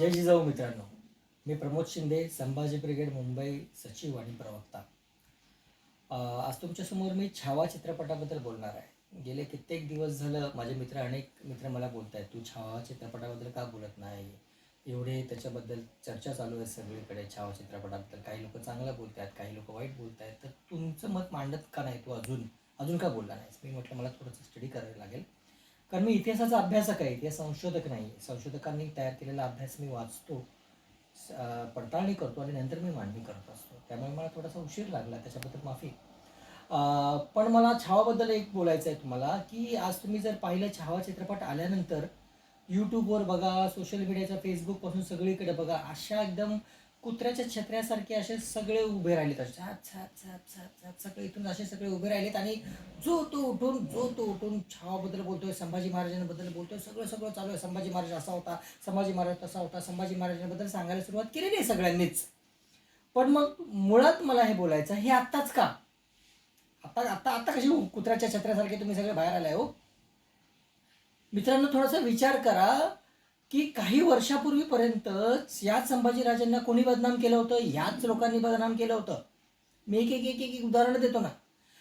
जय जिजाऊ मित्रांनो, मी प्रमोद शिंदे, संभाजी ब्रिगेड मुंबई सचिव आणि प्रवक्ता. आज तुमच्यासमोर मी छावा चित्रपटाबद्दल बोलणार आहे. गेले कित्येक दिवस झालं माझे अनेक मित्र मला बोलत आहेत, तू छावा चित्रपटाबद्दल का बोलत नाही? एवढे त्याच्याबद्दल चर्चा चालू आहे सगळीकडे छावा चित्रपटाबद्दल. काही लोक चांगलं बोलत आहेत, काही लोक वाईट बोलत आहेत. तर तुमचं मत मांडत का नाही तू अजून अजून का बोलला नाहीस? मी म्हटलं मला थोडंसं स्टडी करायला लागेल, कारण मी इतिहासाचा अभ्यासक आहे, इतिहास संशोधक नाही. संशोधकांनी तयार केलेला अभ्यास मी वाचतो, पडताळणी करतो आणि नंतर मी मांडणी करत असतो. त्यामुळे मला थोडासा उशीर लागला, त्याच्याबद्दल माफी. पण मला छावाबद्दल एक बोलायचं आहे तुम्हाला, की आज तुम्ही जर पाहिलं छावा चित्रपट आल्यानंतर यूट्यूबवर बघा, सोशल मीडियाच्या फेसबुकपासून सगळीकडे बघा, अशा एकदम कुत्र्याच्या छत्र्यासारखे असे सगळे उभे राहिलेत. छात छात छात छात छात सगळे इथून असे सगळे उभे राहिलेत आणि जो तो उठून छावाबद्दल बोलतोय, संभाजी महाराजांबद्दल बोलतोय, सगळं सगळं चालू आहे. संभाजी महाराज असा होता, संभाजी महाराज तसा होता, संभाजी महाराजांबद्दल सांगायला सुरुवात केलेली आहे सगळ्यांनीच. पण मग मुळात मला हे बोलायचं, हे आत्ताच का? आता आता आता कशी कुत्र्याच्या छत्र्यासारखे तुम्ही सगळे बाहेर आलाय हो? मित्रांनो, थोडासा विचार करा की काही वर्षापूर्वीपर्यंत याच संभाजीराजांना कोणी बदनाम केलं होतं? याच लोकांनी बदनाम केलं होतं. मी एक एक एक एक उदाहरणं देतो ना.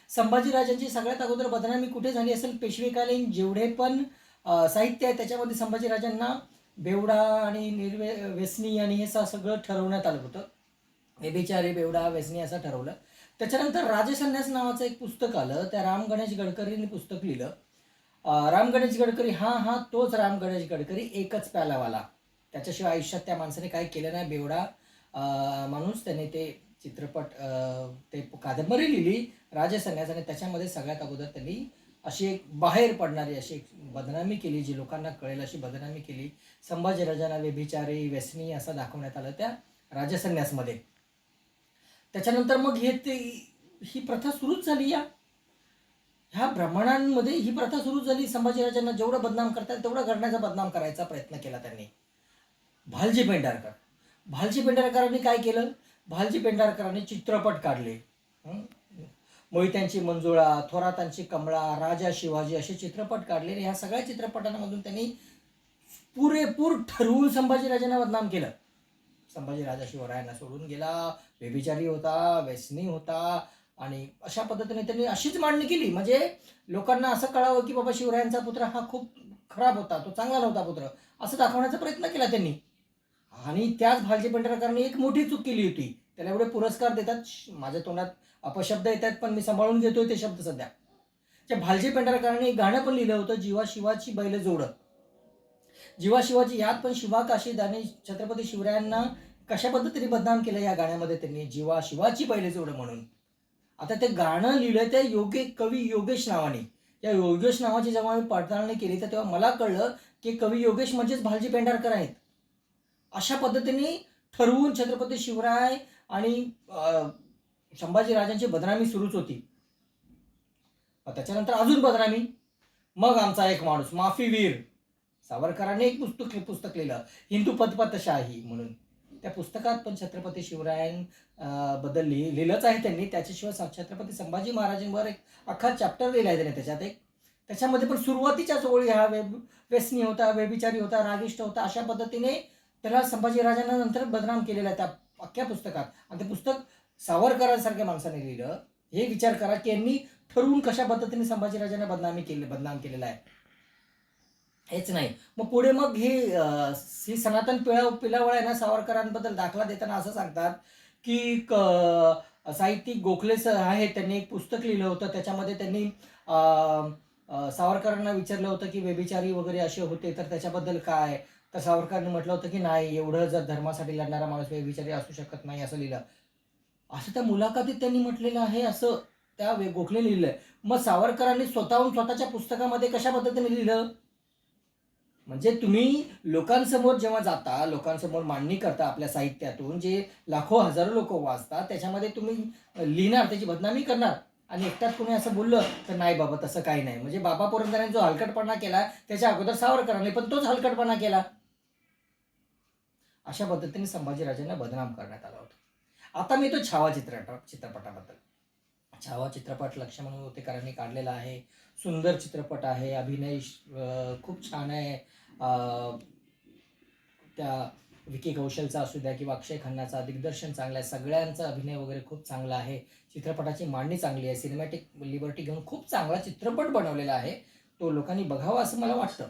संभाजीराजांची सगळ्यात अगोदर बदनामी कुठे झाली असेल? पेशवेकालीन जेवढे पण साहित्य आहे त्याच्यामध्ये संभाजीराजांना बेवडा आणि व्यसनी आणि हे सगळं ठरवण्यात आलं होतं. बेचारे, बेवडा, व्यसनी असं ठरवलं. त्याच्यानंतर राजसन्यास नावाचं एक पुस्तक आलं. त्या राम गणेश गडकरींनी पुस्तक लिहिलं. राम गणेश गडकरी, हा तोच राम गणेश गडकरी, एकच प्यालावाला. त्याच्याशिवाय आयुष्यात त्या माणसाने काय केलं नाही. बेवडा माणूस. त्याने ते चित्रपट, ते कादंबरी लिहिली राजसन्यास, आणि त्याच्यामध्ये सगळ्यात अगोदर त्यांनी अशी एक बाहेर पडणारी अशी एक बदनामी केली, जी लोकांना कळेल अशी बदनामी केली. संभाजीराजांना व्यभिचारी, व्यसनी असं दाखवण्यात आलं त्या राजसन्यासमध्ये. त्याच्यानंतर मग ही प्रथा सुरूच झाली. ह्या ब्राह्मणांमध्ये ही प्रथा सुरू झाली. संभाजीराजांना जेवढं बदनाम करतात तेवढं घडण्याचा बदनाम करायचा प्रयत्न केला त्यांनी. भालजी पेंढारकरांनी काय केलं? भालजी पेंढारकरांनी चित्रपट काढले. मोहित्यांची मंजुळा, थोरातांची कमळा, राजा शिवाजी असे चित्रपट काढले. ह्या सगळ्या चित्रपटांमधून त्यांनी पुरेपूर ठरवून संभाजीराजांना बदनाम केलं. संभाजी राजा शिवरायांना सोडून गेला, व्यभिचारी होता, व्यसनी होता, आणि अशा पद्धतीने त्यांनी अशीच मांडणी केली. म्हणजे लोकांना असं कळावं की बाबा शिवरायांचा पुत्र हा खूप खराब होता, तो चांगला नव्हता पुत्र, असं दाखवण्याचा प्रयत्न केला त्यांनी. आणि त्याच भालजी पेंढारकरांनी एक मोठी चूक केली होती. त्याला एवढे पुरस्कार देतात, माझ्या तोंडात अपशब्द येत आहेत, पण मी सांभाळून घेतोय ते शब्द सध्या. त्या भालजी पेंढारकरांनी एक गाणं पण लिहिलं होतं, जीवा शिवाची बैल जोड. जीवा शिवाची यात पण शिवा काशीद आणि छत्रपती शिवरायांना कशा पद्धतीने बदनाम केलं या गाण्यामध्ये त्यांनी, जीवा शिवाची बैल जोड म्हणून. आता ते गाणं लिहिलं ते कवी योगेश नावाने. या योगेश नावाची जेव्हा मी पडताळणी केली तर तेव्हा मला कळलं की कवी योगेश म्हणजेच भालजी पेंढारकर आहेत. अशा पद्धतीने ठरवून छत्रपती शिवराय आणि संभाजीराजांची बदनामी सुरूच होती. त्याच्यानंतर अजून बदनामी. मग आमचा एक माणूस माफीवीर सावरकरांनी एक पुस्तक लिहिलं, हिंदू पदपथशाही म्हणून. त्या पुस्तकात पण छत्रपती शिवरायांबद्दल लिहिलंच आहे त्यांनी. त्याच्याशिवाय छत्रपती संभाजी महाराजांवर एक अख्खा चॅप्टर लिहिला आहे त्याने. त्याच्यामध्ये पण सुरुवातीच्याच ओळी, हा व्यसनी होता, व्यभिचारी होता, रागिष्ट होता, अशा पद्धतीने त्याला संभाजीराजांना नंतर बदनाम केलेला आहे त्या अख्ख्या पुस्तकात. आणि ते पुस्तक सावरकरांसारख्या माणसाने लिहिलं. हे विचार करा की यांनी ठरवून कशा पद्धतीने संभाजीराजांना बदनाम केलेलं आहे. हेच नाही, मग पुढे मग ही सनातन पिलावळ आहे ना, सावरकरांबद्दल दाखला देताना असं सांगतात की साहित्यिक गोखले आहेत, त्यांनी एक पुस्तक लिहिलं होतं. त्याच्यामध्ये त्यांनी सावरकरांना विचारलं होतं की व्यभिचारी वगैरे असे होते तर त्याच्याबद्दल काय? तर सावरकरांनी म्हटलं होतं की नाही, एवढं जर धर्मासाठी लढणारा माणूस व्यभिचारी असू शकत नाही, असं लिहिलं. असं त्या मुलाखतीत त्यांनी म्हटलेलं आहे, असं त्या गोखले लिहिलंय. मग सावरकरांनी स्वतःहून स्वतःच्या पुस्तकामध्ये कशा पद्धतीने लिहिलं? म्हणजे तुम्ही लोकांसमोर जेव्हा जाता, लोकांसमोर मांडणी करता आपल्या साहित्यातून, जे लाखो हजारो लोक वाचतात, त्याच्यामध्ये तुम्ही लिहिणार, त्याची बदनामी करणार, आणि एकट्यात कोणी असं बोललं तर नाही बाबा तसं काही नाही. म्हणजे बाबा पुरंदरेंनी जो हलकटपणा केला त्याच्या अगोदर सावरकरांनी पण तोच हलकटपणा केला. अशा पद्धतीने संभाजीराजांना बदनाम करण्यात आला होता. आता मी तो छावा चित्रपटाबद्दल. छावा चित्रपट लक्ष्मण मोतेकरांनी काढलेला आहे. सुंदर चित्रपट आहे. अभिनय खूप छान आहे. त्या विकी कौशलचा असू द्या किंवा अक्षय खन्नाचा, दिग्दर्शन चांगलं आहे, सगळ्यांचा अभिनय वगैरे खूप चांगला आहे, चित्रपटाची मांडणी चांगली आहे, सिनेमॅटिक लिबर्टी घेऊन खूप चांगला चित्रपट बनवलेला आहे, तो लोकांनी बघावा असं मला वाटतं.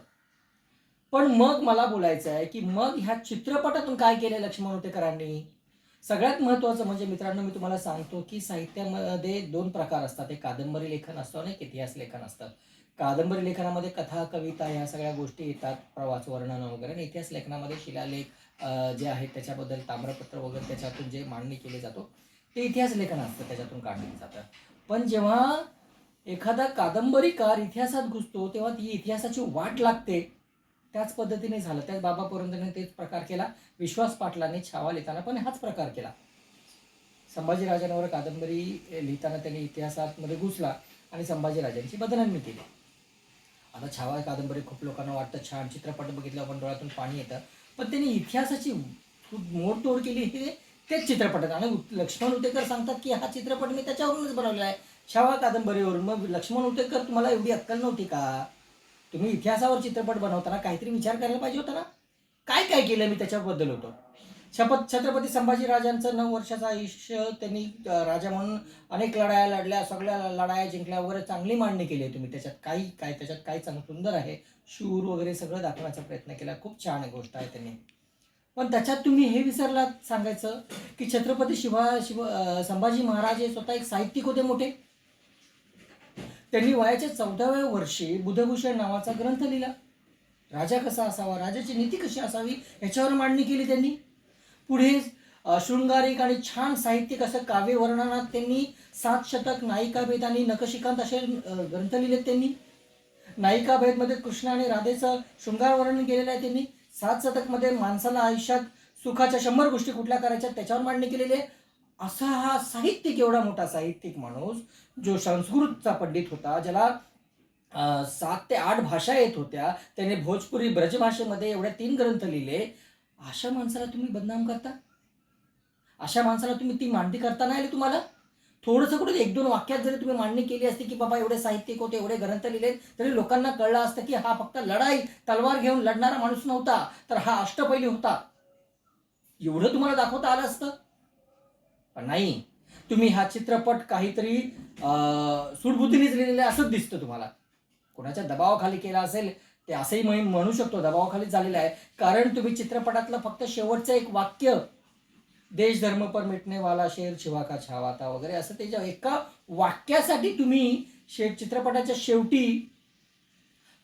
पण मग मला बोलायचं आहे की मग ह्या चित्रपटातून काय केलं लक्ष्मण उटेकरांनी. सगळ्यात महत्त्वाचं म्हणजे मित्रांनो, मी तुम्हाला सांगतो की साहित्यामध्ये 2 प्रकार असतात. एक कादंबरी लेखन असतं आणि एक इतिहास लेखन असतं. कादंबरी लेखनामध्ये कथा, कविता ह्या सगळ्या गोष्टी येतात, प्रवास वर्णन वगैरे. आणि इतिहास लेखनामध्ये शिलालेख जे आहेत त्याच्याबद्दल ताम्रपत्र वगैरे त्याच्यातून जे मांडणी केली जातो ते इतिहास लेखन असतं, त्याच्यातून काढलं जातं. पण जेव्हा एखादा कादंबरीकार इतिहासात घुसतो तेव्हा ती इतिहासाची वाट लागते. त्याच पद्धतीने झालं. त्याच बाबा पोरंदरेने तेच प्रकार केला. विश्वास पाटलांनी छावा लिहिताना पण हाच प्रकार केला. संभाजीराजांवर कादंबरी लिहिताना त्यांनी इतिहासामध्ये घुसला आणि संभाजीराजांची बदनामी केली. आता छावा कादंबरी खूप लोकांना वाटतं छान, चित्रपट बघितल्यावर पण डोळ्यातून पाणी येतं, पण त्यांनी इतिहासाची मोडतोड केली हे तेच चित्रपटात. आणि लक्ष्मण उटेकर सांगतात की हा चित्रपट मी त्याच्यावरूनच बनवलेला आहे, छावा कादंबरीवरून. मग लक्ष्मण उटेकर, तुम्हाला एवढी अक्कल नव्हती का? तुम्ही इतिहासावर चित्रपट बनवताना काहीतरी विचार करायला पाहिजे होता ना. काय काय केलं मी त्याच्याबद्दल होतं. छत्रपती संभाजीराजांचं 9 वर्षाचं आयुष्य त्यांनी राजा म्हणून अनेक लढाया लढल्या, सगळ्या लढाया जिंकल्या वगैरे, चांगली मांडणी केली आहे तुम्ही. त्याच्यात त्याच्यात काही चांगलं सुंदर आहे, शूर वगैरे सगळं दाखवण्याचा प्रयत्न केला, खूप छान गोष्ट आहे त्यांनी. पण त्याच्यात तुम्ही हे विसरलात सांगायचं की छत्रपती संभाजी महाराज हे स्वतः एक साहित्यिक होते मोठे. त्यांनी वयाच्या 14व्या वर्षी बुधभूषण नावाचा ग्रंथ लिहिला. राजा कसा असावा, राजाची नीती कशी असावी याच्यावर मांडणी केली त्यांनी. पुढे शृंगारिक आणि छान साहित्यिक असं काव्य वर्णनात त्यांनी 7 शतक, नायिकाभेद आणि नखशिकांत असे ग्रंथ लिहिलेत त्यांनी. नायिकाभेदमध्ये कृष्ण आणि राधेचं शृंगार वर्णन केलेलं आहे त्यांनी. 7 शतकमध्ये माणसाला आयुष्यात सुखाच्या 100 गोष्टी कुठल्या करायच्या त्याच्यावर मांडणी केलेली आहे. असा हा साहित्यिक, एवढा मोठा साहित्यिक माणूस, जो संस्कृतचा पंडित होता, ज्याला 7 ते 8 भाषा येत होत्या, त्याने भोजपुरी ब्रजभाषेमध्ये एवढे 3 ग्रंथ लिहिले. अशा माणसाला तुम्ही बदनाम करता. अशा माणसाला तुम्ही ती मांडणी करता नाही आली तुम्हाला. थोडंसं कुठे 1-2 वाक्यात जरी तुम्ही मांडणी केली असती की बाबा एवढे साहित्यिक होते, एवढे ग्रंथ लिहिले, तरी लोकांना कळलं असतं की हा फक्त लढाई तलवार घेऊन लढणारा माणूस नव्हता, तर हा अष्टपैली होता. एवढं तुम्हाला दाखवता आलं असतं. पण नाही, तुम्ही हा चित्रपट काहीतरी सूडबुद्धीनेच लिहिलेला असंच दिसतं तुम्हाला. कोणाच्या दबावाखाली केला असेल ते असंही म्हणू शकतो, दबावाखालीच झालेला आहे. कारण तुम्ही चित्रपटातलं फक्त शेवटचं एक वाक्य, देश धर्म पर मिटने वाला शेर शिवा का छावाता वगैरे, असं त्याच्या एका वाक्यासाठी तुम्ही चित्रपटाच्या शेवटी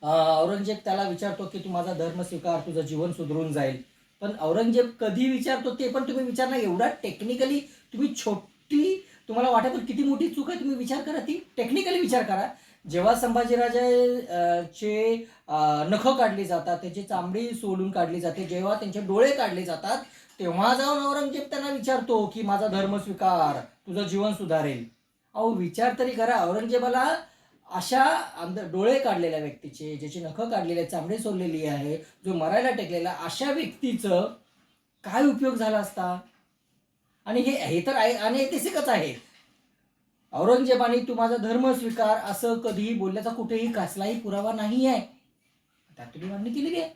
औरंगजेब त्याला विचारतो की तू माझा धर्म स्वीकार, तुझं जीवन सुधरून जाईल. पण औरंगजेब कधी विचारतो ते पण तुम्ही विचार नाही. एवढा टेक्निकली तुम्ही तुम्हाला वाटत किती मोठी चूक आहे, तुम्ही विचार करा, ती टेक्निकली विचार करा. जेव्हा संभाजीराजाचे नख काढली जातात, त्याची चामडी सोलून काढली जाते, जेव्हा त्यांचे डोळे काढले जातात, तेव्हा जाऊन औरंगजेब त्यांना विचारतो की माझा धर्म स्वीकार, तुझं जीवन सुधारेल. अहो विचार तरी करा. औरंगजेबाला अशा डोळे काढलेल्या व्यक्तीचे, ज्याची नखं काढलेली, चामडी सोललेली आहे, जो मरायला टेकलेला, अशा व्यक्तीचं काय उपयोग झाला असता. आणि हे तर अनैतिकच आहे. औरंगजेबाने तू माझा धर्म स्वीकार असं कधीही बोलल्याचा कुठेही कसलाही पुरावा नाही आहे. त्यात तुम्ही मांडणी केलेली आहे.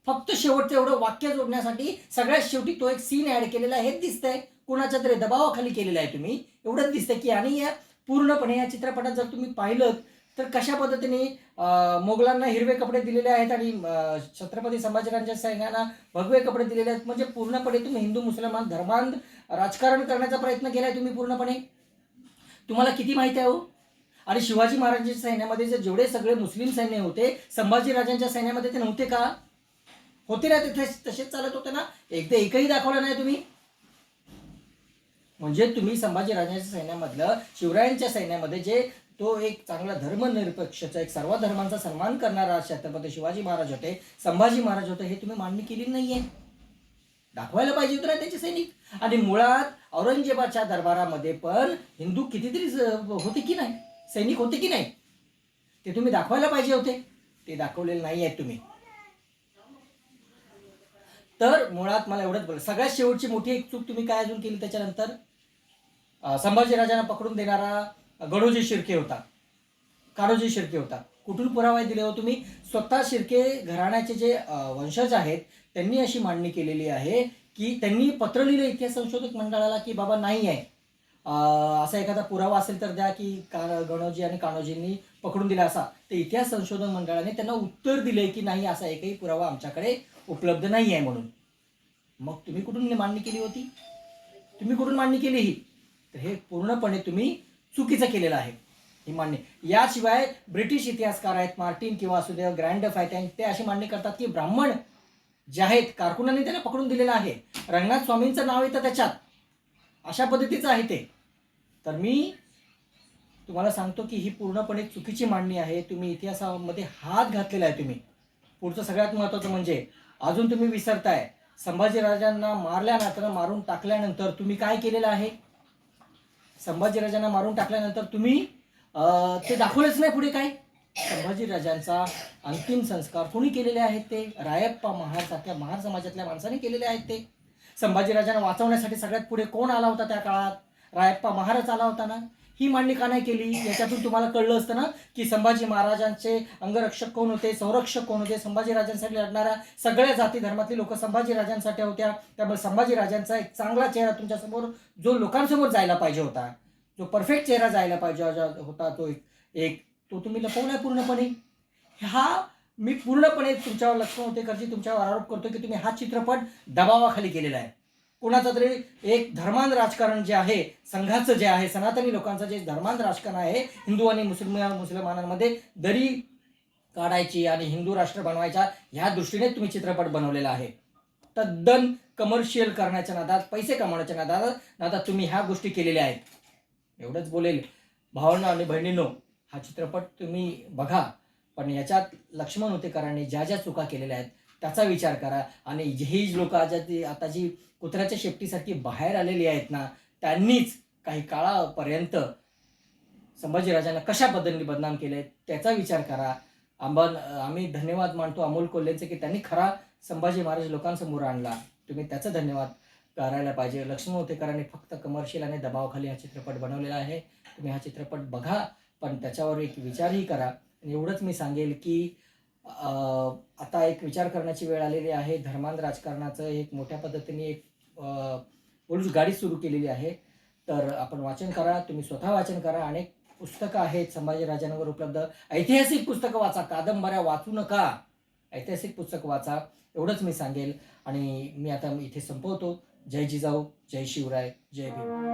फक्त शेवटचं एवढं वाक्य जोडण्यासाठी सगळ्यात शेवटी तो एक सीन ऍड केलेला आहे. हेच दिसतंय कुणाच्या तरी दबावाखाली केलेला आहे तुम्ही, एवढंच दिसतंय की. आणि या पूर्णपणे या चित्रपटात जर तुम्ही पाहिलं तर कशा पद्धतीने मोगलांना हिरवे कपडे दिलेले आहेत आणि छत्रपती संभाजीराजांच्या सैन्याला भगवे कपडे दिलेले आहेत. म्हणजे पूर्णपणे तुम्ही हिंदू मुसलमान धर्मांध राजकारण करण्याचा प्रयत्न केलाय तुम्ही पूर्णपणे. तुम्हाला किती माहिती आहे हो. आणि शिवाजी महाराजांच्या सैन्यामध्ये जे जेवढे सगळे मुस्लिम सैन्य होते, संभाजीराजांच्या सैन्यामध्ये ते नव्हते का? होते ना, तिथे तसेच चालत होते ना. एकही दाखवलं नाही तुम्ही. म्हणजे तुम्ही संभाजीराजांच्या सैन्यामधलं, शिवरायांच्या सैन्यामध्ये जे तो एक चांगला धर्मनिरपेक्षचा, एक सर्व धर्मांचा सन्मान करणारा छत्रपती शिवाजी महाराज होते, संभाजी महाराज होते, हे तुम्ही मांडणी केली नाहीये. दाखवायला पाहिजे होतं ना त्याचे सैनिक. आणि मुळात औरंगजेबाच्या दरबारामध्ये पण हिंदू कितीतरी होते की नाही, सैनिक होते की नाही, ते तुम्ही दाखवायला पाहिजे होते. ते दाखवलेले नाही आहेत तुम्ही. तर मुळात मला एवढंच बोल, सगळ्यात शेवटची मोठी एक चूक तुम्ही काय अजून केली त्याच्यानंतर, संभाजीराजांना पकडून देणारा गडोजी शिर्के होता, काळोजी शिर्के होता. कुठून पुरावा दिले हो तुम्ही? स्वतः शिर्के घराण्याचे जे वंशज आहेत त्यांनी अशी मांडणी केलेली आहे की त्यांनी पत्र लिहिलं इतिहास संशोधक मंडळाला की बाबा नाही आहे, असा एखादा पुरावा असेल तर द्या की गणोजी आणि कान्होजींनी पकडून दिला असा. तर इतिहास संशोधन मंडळाने त्यांना उत्तर दिले की नाही, असा एकही पुरावा आमच्याकडे उपलब्ध नाही आहे म्हणून. मग तुम्ही कुठून मांडणी केली होती? तुम्ही कुठून मांडणी केली ही? तर हे पूर्णपणे तुम्ही चुकीचं केलेलं आहे ही मांडणी. याशिवाय ब्रिटिश इतिहासकार आहेत, मार्टिन किंवा असू दे, ग्रँडफ आहेत, ते अशी मांडणी करतात की ब्राह्मण जे आहेत कारकुनांनी त्याला पकडून दिलेलं आहे, रंगनाथ स्वामींचं नाव येतं त्याच्यात, अशा पद्धतीचं आहे ते. तर मी तुम्हाला सांगतो की ही पूर्णपणे चुकीची मांडणी आहे. तुम्ही इतिहासामध्ये हात घातलेला आहे तुम्ही. पुढचं सगळ्यात महत्त्वाचं म्हणजे अजून तुम्ही विसरताय, संभाजीराजांना मारल्यानंतर, मारून टाकल्यानंतर तुम्ही काय केलेलं आहे? संभाजीराजांना मारून टाकल्यानंतर तुम्ही ते दाखवलंच नाही पुढे काय. संभाजीराजांचा अंतिम संस्कार कोणी केलेले आहेत? ते रायप्पा महार सारख्या महार समाजातल्या माणसाने केलेले आहेत. ते संभाजीराजांना वाचवण्यासाठी सगळ्यात पुढे कोण आला होता त्या काळात? रायप्पा महारच आला होता ना. ही मांडणी का नाही केली? याच्यातून तुम्हाला कळलं असतं ना की संभाजी महाराजांचे अंगरक्षक कोण होते, संरक्षक कोण होते. संभाजीराजांसाठी लढणाऱ्या सगळ्या जाती धर्मातली लोक संभाजीराजांसाठी होत्या. त्यामुळे संभाजीराजांचा एक चांगला चेहरा तुमच्यासमोर, जो लोकांसमोर जायला पाहिजे होता, जो परफेक्ट चेहरा जायला पाहिजे होता, तो एक तो तुम्ही लपवलाय पूर्णपणे. हा मी पूर्णपणे तुमच्यावर लक्ष्मण होतेकरजी तुमच्यावर आरोप करतो की तुम्ही हा चित्रपट दबावाखाली केलेला आहे. कोणाचं तरी एक धर्मांध राजकारण जे आहे, संघाचं जे आहे, सनातनी लोकांचं जे धर्मांध राजकारण आहे, हिंदू आणि मुसलमानांमध्ये दरी काढायची आणि हिंदू राष्ट्र बनवायच्या ह्या दृष्टीने तुम्ही चित्रपट बनवलेला आहे. तद्दन कमर्शियल करण्याच्या नादात, पैसे कमावण्याच्या नादात तुम्ही ह्या गोष्टी केलेल्या आहेत. एवढंच बोलेल. भावांनो आणि बहिणींनो, हा चित्रपट तुम्ही बघा, पण याच्यात लक्ष्मण होतेकरांनी ज्या ज्या चुका केलेल्या आहेत त्याचा विचार करा. आणि ही लोक आता जी कुत्र्याच्या शेपटीसारखी बाहेर आलेली आहेत ना, त्यांनीच काही काळापर्यंत संभाजीराजांना कशा पद्धतीने बदनाम केले त्याचा विचार करा. आम्ही धन्यवाद मानतो अमोल कोल्हेंचे की त्यांनी खरा संभाजी महाराज लोकांसमोर आणला. तुम्ही त्याचं धन्यवाद करायला पाहिजे. लक्ष्मण होतेकरांनी फक्त कमर्शियल आणि दबावाखाली हा चित्रपट बनवलेला आहे. तुम्ही हा चित्रपट बघा, पण त्याच्यावर एक विचारही करा. आणि एवढंच मी सांगेल की आता एक विचार करण्याची वेळ आलेली आहे. धर्मांध राजकारणाचं एक मोठ्या पद्धतीने एक पोलीस गाडी सुरू केलेली आहे. तर आपण वाचन करा, तुम्ही स्वतः वाचन करा. अनेक पुस्तकं आहेत संभाजीराजांवर उपलब्ध. ऐतिहासिक पुस्तकं वाचा, कादंबऱ्या वाचू नका, ऐतिहासिक पुस्तकं वाचा. एवढंच मी सांगेल आणि मी आता इथे संपवतो. जय जिजाऊ, जय शिवराय, जय भीम.